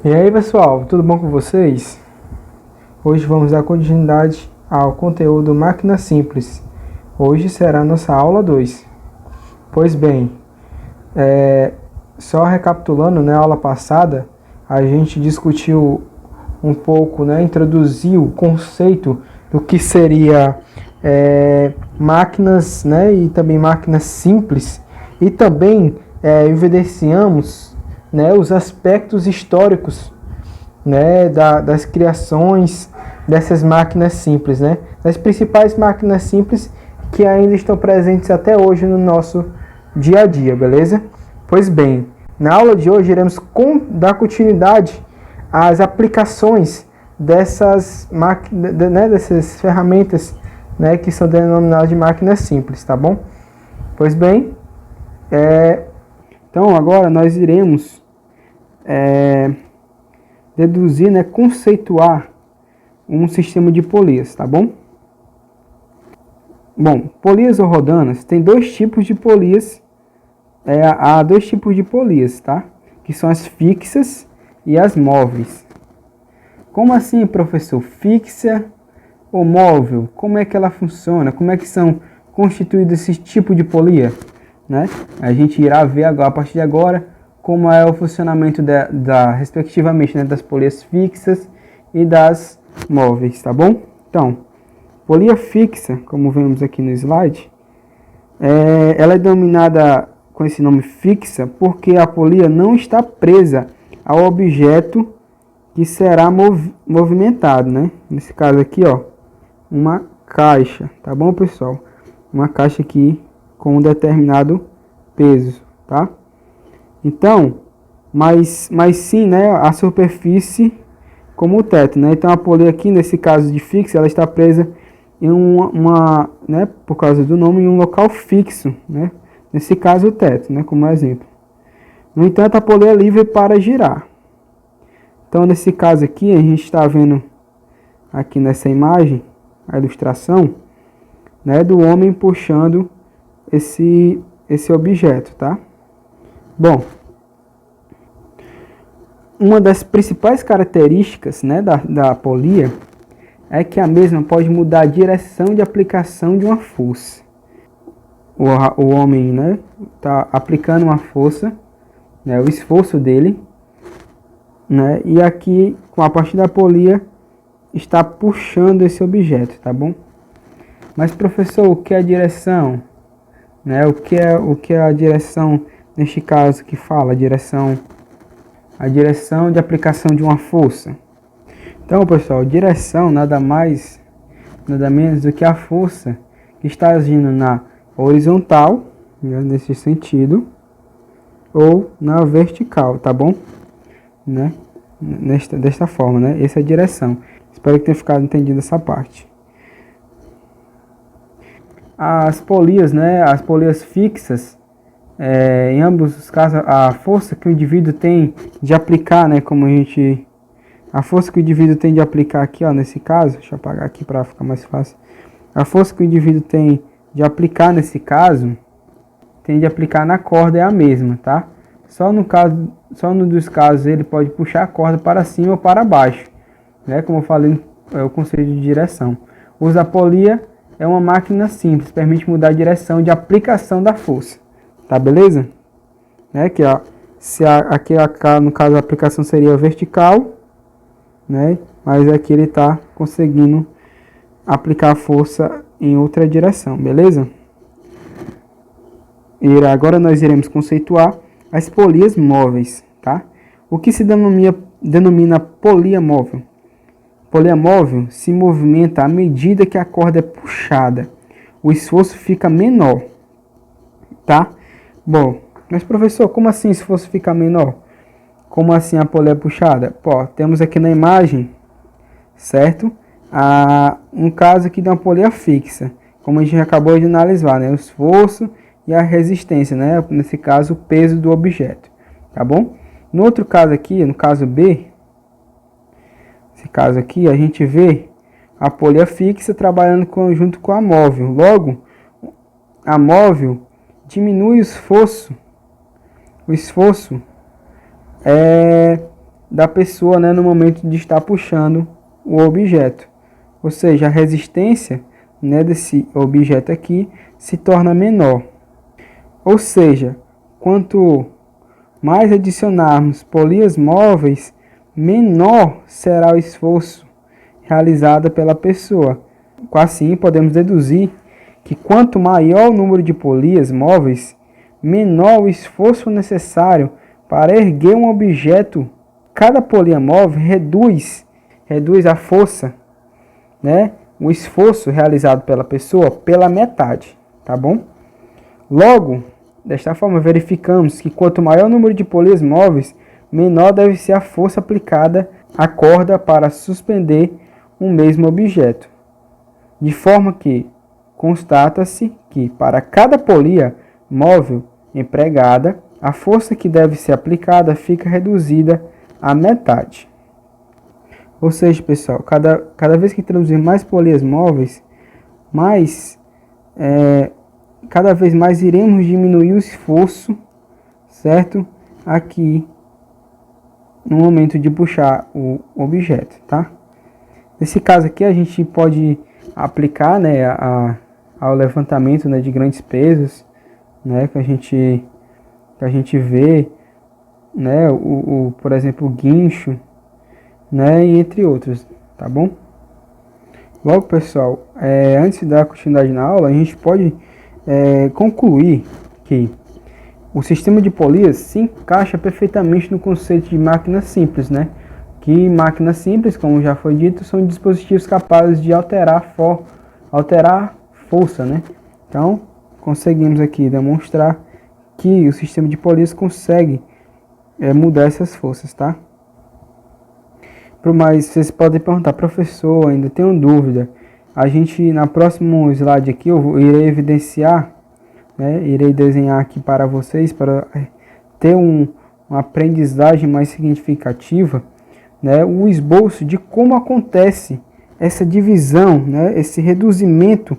E aí pessoal, tudo bom com vocês? Hoje vamos dar continuidade ao conteúdo Máquina Simples. Hoje será a nossa aula 2. Pois bem, só recapitulando, na aula passada, a gente discutiu um pouco, introduziu o conceito do que seria máquinas, e também máquinas simples, e também evidenciamos os aspectos históricos das criações dessas máquinas simples, das principais máquinas simples que ainda estão presentes até hoje no nosso dia a dia, beleza? Pois bem, na aula de hoje iremos dar continuidade às aplicações dessas dessas ferramentas que são denominadas de máquinas simples, tá bom? Pois bem, então agora nós iremos deduzir, conceituar um sistema de polias, tá bom? Bom, polias ou rodanas tem dois tipos de polias, há dois tipos de polias, tá? Que são as fixas e as móveis. Como assim, professor? Fixa ou móvel? Como é que ela funciona? Como é que são constituídos esse tipo de polia? A gente irá ver agora, a partir de agora, como é o funcionamento respectivamente, das polias fixas e das móveis, tá bom? Então, polia fixa, como vemos aqui no slide, ela é denominada com esse nome fixa porque a polia não está presa ao objeto que será movimentado, Nesse caso aqui, ó, uma caixa, tá bom, pessoal? Uma caixa aqui com um determinado peso, tá? Então, mas sim, a superfície como o teto, Então a polia aqui, nesse caso de fixa, ela está presa em por causa do nome, em um local fixo, Nesse caso o teto, como exemplo. No entanto, a polia é livre para girar. Então, nesse caso aqui, a gente está vendo aqui nessa imagem, a ilustração, do homem puxando esse objeto, tá? Bom, uma das principais características da polia é que a mesma pode mudar a direção de aplicação de uma força. O homem está aplicando uma força, o esforço dele, e aqui, com a partir da polia, está puxando esse objeto, tá bom? Mas, professor, o que é a direção? O que é a direção, neste caso que fala, a direção de aplicação de uma força? Então, pessoal, direção nada mais, nada menos do que a força que está agindo na horizontal, nesse sentido, ou na vertical, tá bom? Desta forma, Essa é a direção. Espero que tenha ficado entendido essa parte. As polias, as polias fixas, em ambos os casos, a força que o indivíduo tem de aplicar, a força que o indivíduo tem de aplicar aqui, ó, nesse caso, deixa eu apagar aqui para ficar mais fácil. A força que o indivíduo tem de aplicar nesse caso, tem de aplicar na corda é a mesma, tá? Só no dos casos ele pode puxar a corda para cima ou para baixo, Como eu falei, é o conceito de direção. A polia é uma máquina simples, permite mudar a direção de aplicação da força, tá beleza? Que aqui no caso a aplicação seria vertical, mas aqui ele está conseguindo aplicar a força em outra direção, beleza? E agora nós iremos conceituar as polias móveis, tá? O que se denomina polia móvel? Polia móvel se movimenta à medida que a corda é puxada. O esforço fica menor, tá? Bom, mas professor, como assim o esforço fica menor? Como assim a polia é puxada? Pô, temos aqui na imagem, certo? Um caso aqui de uma polia fixa, como a gente acabou de analisar, o esforço e a resistência, Nesse caso, o peso do objeto, tá bom? No outro caso aqui, no caso B, esse caso aqui, a gente vê a polia fixa trabalhando junto com a móvel. Logo, a móvel diminui o esforço da pessoa, né, no momento de estar puxando o objeto. Ou seja, a resistência, né, desse objeto aqui se torna menor. Ou seja, quanto mais adicionarmos polias móveis, menor será o esforço realizado pela pessoa. Assim, podemos deduzir que quanto maior o número de polias móveis, menor o esforço necessário para erguer um objeto. Cada polia móvel reduz a força, né, o esforço realizado pela pessoa pela metade, tá bom? Logo, desta forma, verificamos que quanto maior o número de polias móveis, menor deve ser a força aplicada à corda para suspender um mesmo objeto. De forma que constata-se que para cada polia móvel empregada, a força que deve ser aplicada fica reduzida à metade. Ou seja, pessoal, cada vez que introduzir mais polias móveis, cada vez mais iremos diminuir o esforço, certo? Aqui no momento de puxar o objeto, tá? Nesse caso aqui a gente pode aplicar, né, ao levantamento, né, de grandes pesos, né, que a gente vê, né, por exemplo, o guincho, né, e entre outros, tá bom? Logo, pessoal, antes de dar continuidade na aula, a gente pode concluir que o sistema de polias se encaixa perfeitamente no conceito de máquina simples, né? Que máquinas simples, como já foi dito, são dispositivos capazes de alterar força, né? Então, conseguimos aqui demonstrar que o sistema de polias consegue mudar essas forças, tá? Mas vocês podem perguntar, professor, ainda tenho dúvida. A gente, na próximo slide aqui, eu irei evidenciar, né, irei desenhar aqui para vocês, para ter uma aprendizagem mais significativa, né, o esboço de como acontece essa divisão, né, esse reduzimento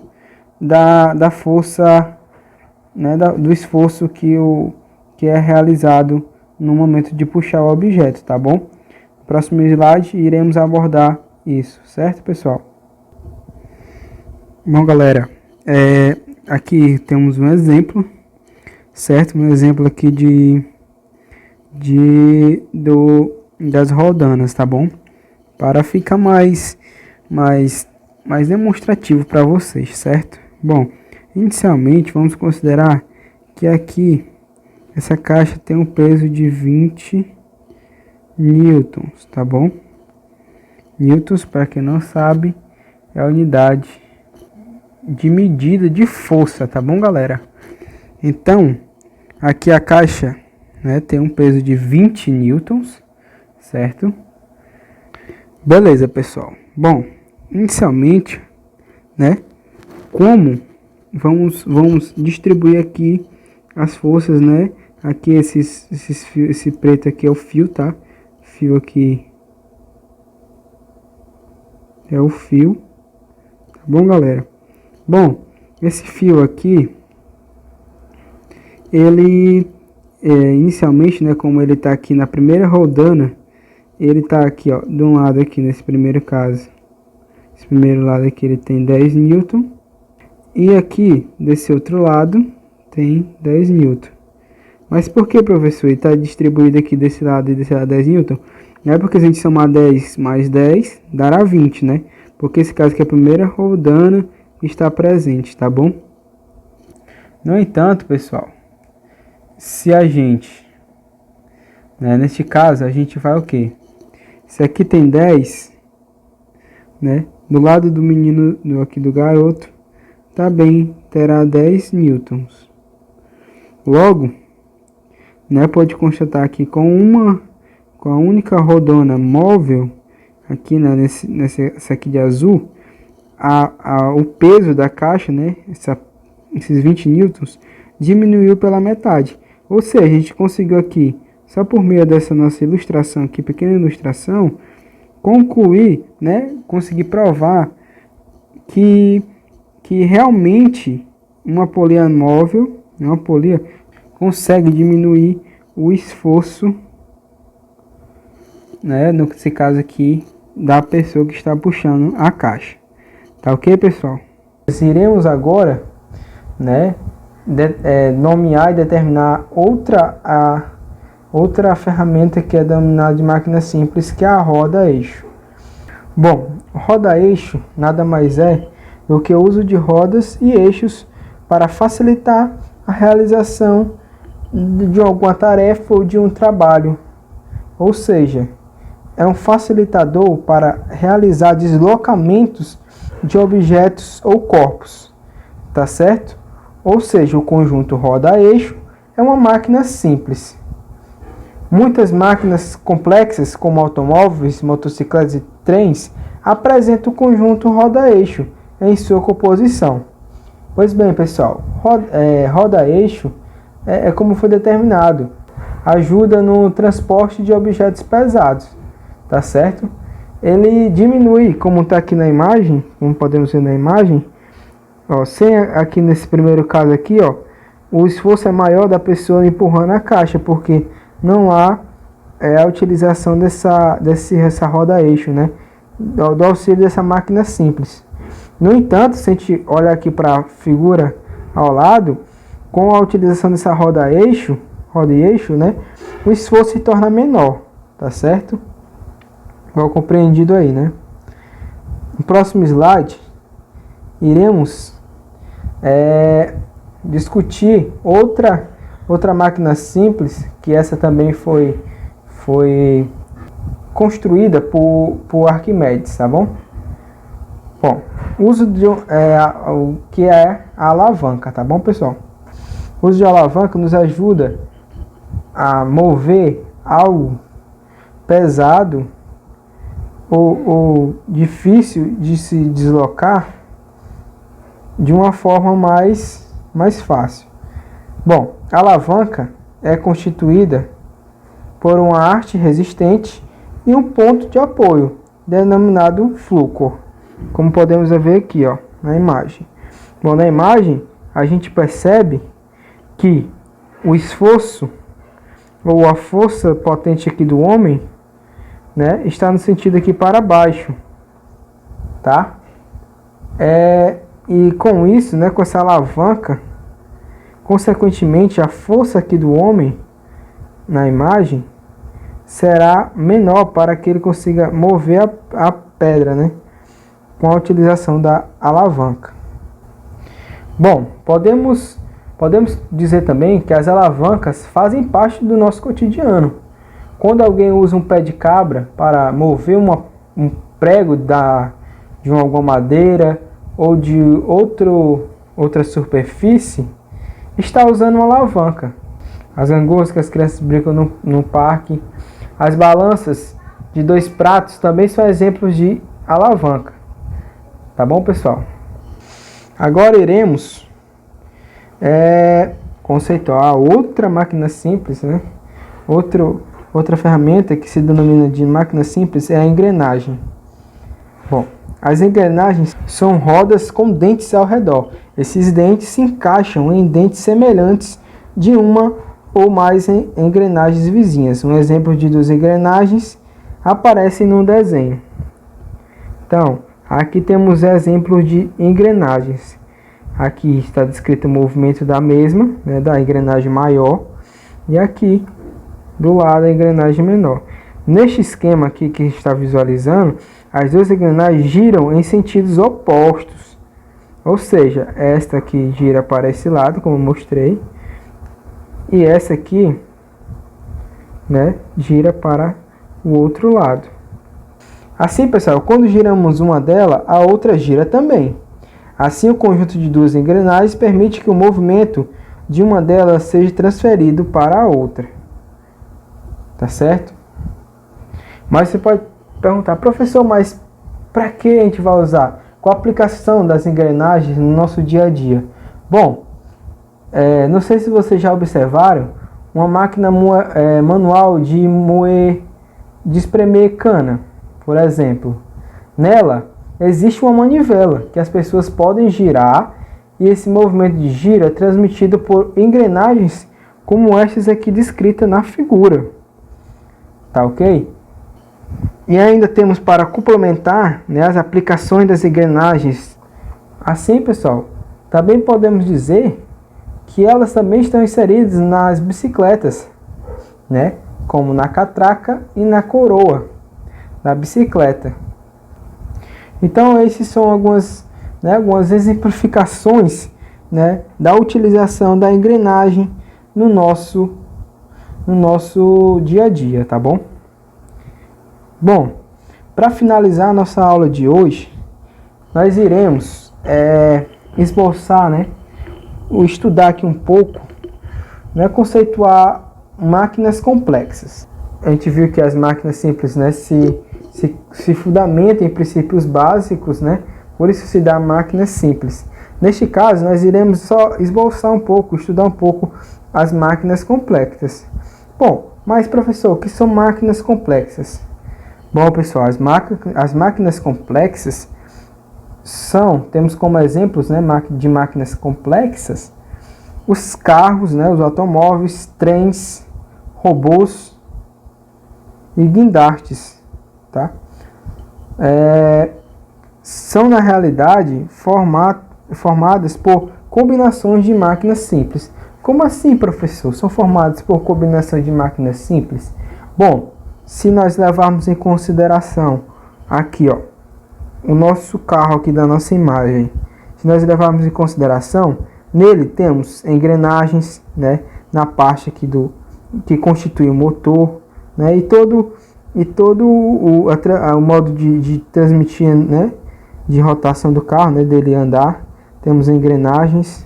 da força, né, do esforço que é realizado no momento de puxar o objeto, tá bom? No próximo slide iremos abordar isso, certo, pessoal? Bom, galera, aqui temos um exemplo, certo? Um exemplo aqui das rodanas, tá bom? Para ficar mais demonstrativo para vocês, certo? Bom, inicialmente vamos considerar que aqui essa caixa tem um peso de 20 newtons, tá bom? Newtons, para quem não sabe, é a unidade de medida de força, tá bom, galera? Então, aqui a caixa, né, tem um peso de 20 newtons, certo? Beleza, pessoal. Bom, inicialmente, né, como vamos distribuir aqui as forças, né? Aqui esse preto aqui é o fio, tá? Fio aqui é o fio, tá bom, galera? Bom, esse fio aqui, ele inicialmente, né, como ele tá aqui na primeira rodana, ele tá aqui, ó, de um lado aqui, nesse primeiro caso. Esse primeiro lado aqui ele tem 10 newton. E aqui, desse outro lado, tem 10 newton. Mas por que, professor? Ele está distribuído aqui desse lado e desse lado 10 newton? Não é porque se a gente somar 10 mais 10, dará 20, né? Porque esse caso aqui é a primeira rodana está presente, tá bom? No entanto, pessoal, se a gente, né, neste caso, a gente vai o quê? Se aqui tem 10, né, do lado do menino, aqui do garoto, também terá 10 newtons. Logo, né, pode constatar que com a única rodona móvel, aqui, né, nessa aqui de azul, o peso da caixa, né, esses 20 newtons, diminuiu pela metade. Ou seja, a gente conseguiu aqui, só por meio dessa nossa ilustração aqui, pequena ilustração, concluir, né, conseguir provar que realmente uma polia móvel, uma polia, consegue diminuir o esforço né, nesse caso aqui, da pessoa que está puxando a caixa. Tá ok, pessoal? Iremos agora, né, nomear e determinar outra ferramenta que é denominada de máquina simples, que é a roda-eixo. Bom, roda-eixo nada mais é do que o uso de rodas e eixos para facilitar a realização de alguma tarefa ou de um trabalho. Ou seja, é um facilitador para realizar deslocamentos de objetos ou corpos, tá certo? Ou seja, o conjunto roda-eixo é uma máquina simples. Muitas máquinas complexas, como automóveis, motocicletas e trens, apresentam o conjunto roda-eixo em sua composição. Pois bem, pessoal, roda-eixo é como foi determinado, ajuda no transporte de objetos pesados, tá certo? Ele diminui, como está aqui na imagem, como podemos ver na imagem, ó, sem aqui nesse primeiro caso aqui, ó, o esforço é maior da pessoa empurrando a caixa, porque não há a utilização dessa roda-eixo, né? Do auxílio dessa máquina simples. No entanto, se a gente olhar aqui para a figura ao lado, com a utilização dessa roda-eixo, né, o esforço se torna menor, tá certo? Igual compreendido aí, né? No próximo slide, iremos discutir outra máquina simples, que essa também foi construída por Arquimedes, tá bom? Bom, uso de o que é a alavanca, tá bom, pessoal? O uso de alavanca nos ajuda a mover algo pesado ou difícil de se deslocar de uma forma mais fácil. Bom, a alavanca é constituída por uma haste resistente e um ponto de apoio, denominado flúcor, como podemos ver aqui, ó, na imagem. Bom, na imagem a gente percebe que o esforço ou a força potente aqui do homem, né, está no sentido aqui para baixo, tá? E com isso, né, com essa alavanca, consequentemente a força aqui do homem na imagem será menor para que ele consiga mover a pedra, né, com a utilização da alavanca. Bom, podemos dizer também que as alavancas fazem parte do nosso cotidiano. Quando alguém usa um pé de cabra para mover um prego de alguma madeira ou de outra superfície, está usando uma alavanca. As gangorras que as crianças brincam no parque, as balanças de 2 pratos também são exemplos de alavanca. Tá bom, pessoal? Agora iremos conceituar outra máquina simples, né? Outra ferramenta que se denomina de máquina simples é a engrenagem. Bom, as engrenagens são rodas com dentes ao redor. Esses dentes se encaixam em dentes semelhantes de uma ou mais engrenagens vizinhas. Um exemplo de 2 engrenagens aparece no desenho. Então, aqui temos exemplos de engrenagens. Aqui está descrito o movimento da mesma, né, da engrenagem maior, e aqui do lado a engrenagem menor. Neste esquema aqui que está visualizando, as 2 engrenagens giram em sentidos opostos. Ou seja, esta aqui gira para esse lado, como eu mostrei, e essa aqui, né, gira para o outro lado. Assim, pessoal, quando giramos uma dela, a outra gira também. Assim, o conjunto de 2 engrenagens permite que o movimento de uma delas seja transferido para a outra. Tá certo? Mas você pode perguntar, professor, mas para que a gente vai usar? Qual a aplicação das engrenagens no nosso dia a dia? Bom, não sei se vocês já observaram uma máquina manual de espremer cana, por exemplo. Nela existe uma manivela que as pessoas podem girar, e esse movimento de giro é transmitido por engrenagens como estas aqui descritas na figura. Tá ok? E ainda temos para complementar, né, as aplicações das engrenagens. Assim, pessoal, também podemos dizer que elas também estão inseridas nas bicicletas, né, como na catraca e na coroa da bicicleta. Então, esses são algumas exemplificações, né, da utilização da engrenagem no nosso dia a dia, tá bom? Bom, para finalizar a nossa aula de hoje, nós iremos esboçar, né, estudar aqui um pouco, né, conceituar máquinas complexas. A gente viu que as máquinas simples, né, se fundamentam em princípios básicos, né, por isso se dá máquinas simples. Neste caso, nós iremos só esboçar um pouco, estudar um pouco as máquinas complexas. Bom, mas professor, o que são máquinas complexas? Bom, pessoal, as máquinas complexas temos como exemplos, né, de máquinas complexas, os carros, né, os automóveis, trens, robôs e guindastes, tá? São, na realidade, formadas por combinações de máquinas simples. Como assim, professor? São formadas por combinações de máquinas simples? Bom, se nós levarmos em consideração aqui, ó, o nosso carro aqui da nossa imagem, se nós levarmos em consideração, nele temos engrenagens, né, na parte aqui que constitui o motor, né, e todo o modo de transmitir, né, de rotação do carro, né, dele andar. Temos engrenagens.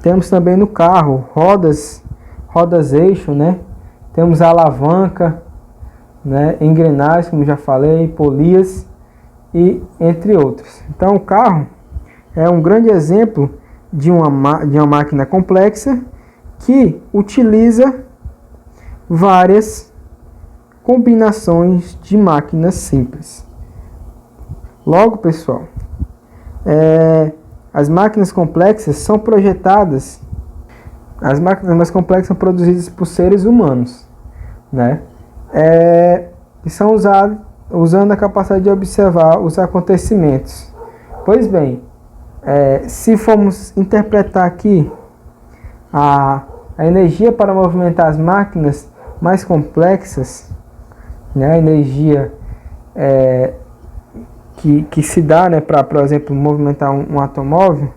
Temos também no carro rodas eixo, né? Temos a alavanca, né, engrenagens, como já falei, polias e entre outros. Então o carro é um grande exemplo de uma máquina complexa que utiliza várias combinações de máquinas simples. Logo, pessoal, as máquinas complexas são projetadas, as máquinas mais complexas são produzidas por seres humanos, né? Que são usadas usando a capacidade de observar os acontecimentos. Pois bem, se formos interpretar aqui a energia para movimentar as máquinas mais complexas, né, a energia que se dá, né, para, por exemplo, movimentar um automóvel,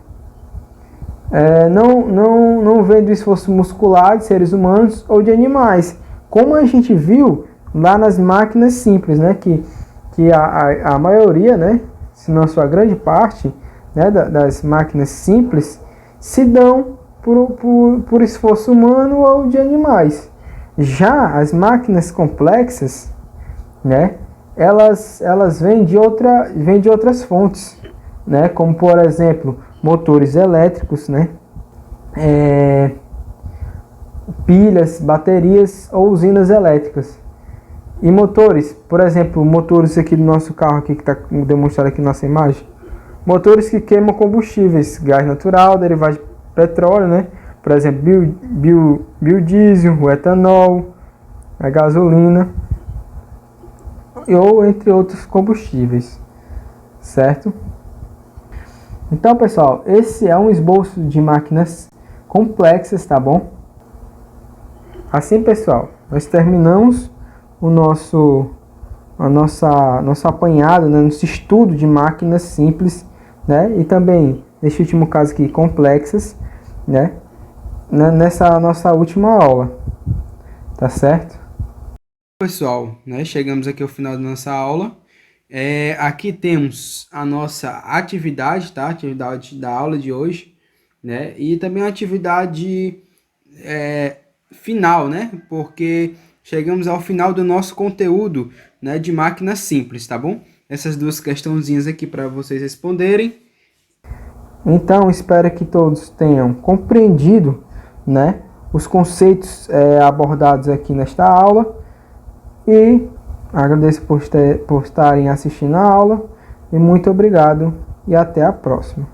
não vem do esforço muscular de seres humanos ou de animais, como a gente viu lá nas máquinas simples, né, que a maioria, né, se não a sua grande parte, né, das máquinas simples se dão por esforço humano ou de animais. Já as máquinas complexas, né, elas vêm de outras fontes, né, como por exemplo motores elétricos, né, pilhas, baterias ou usinas elétricas. E motores, por exemplo, motores aqui do nosso carro aqui que está demonstrado aqui na nossa imagem, motores que queimam combustíveis, gás natural, derivado de petróleo, né, por exemplo, biodiesel, o etanol, a gasolina, ou entre outros combustíveis, certo? Então, pessoal, esse é um esboço de máquinas complexas, tá bom? Assim, pessoal, nós terminamos o nosso apanhado, né, nosso estudo de máquinas simples, né, e também, neste último caso aqui, complexas, né, nessa nossa última aula, tá certo? Pessoal, né, chegamos aqui ao final da nossa aula. Aqui temos a nossa atividade, tá? Atividade da aula de hoje, né? E também a atividade final, né? Porque chegamos ao final do nosso conteúdo, né, de máquinas simples, tá bom? Essas duas questãozinhas aqui para vocês responderem. Então, espero que todos tenham compreendido, né, os conceitos abordados aqui nesta aula. E agradeço por estarem assistindo a aula. E muito obrigado e até a próxima.